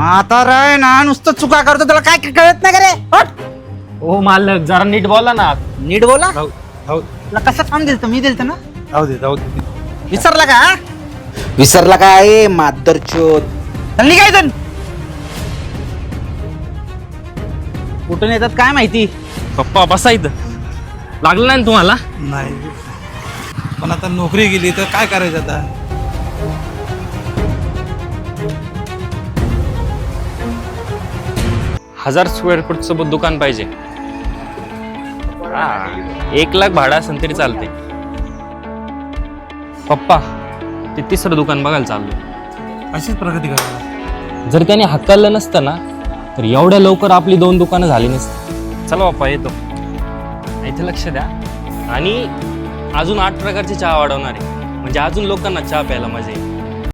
म्हातारा आहे ना नुसतं चुका करतो, त्याला काय कळत नाही का रे? हट. हो मालक, जरा नीट बोला ना. नीट बोला. राहू तुला कसं काम दिलं मी दिलत ना? राहू दे. विसरला का? विसरला काय मादरचोद? चल निघायचं. कुठून येतात काय माहिती. पप्पा बसा इथं. लागलं नाही ना तुम्हाला? नाही, पण आता नोकरी गेली तर काय करायचं आता? 1000 स्क्वेअर फूट सोबत दुकान पाहिजे. 1 लाख भाडं असेल तरी चालते. पप्पा, ते तिसरं दुकान बघायला चाललोय. अशीच प्रगती करायला. जर त्याने हक्कलं नसतं ना तर एवढ्या लवकर आपली 2 दुकानं झाली नसती. चला बाप्पा, येतो. इथे लक्ष द्या. आणि अजून 8 प्रकारची चहा वाढवणार आहे, म्हणजे अजून लोकांना चहा प्यायला मजा येईल.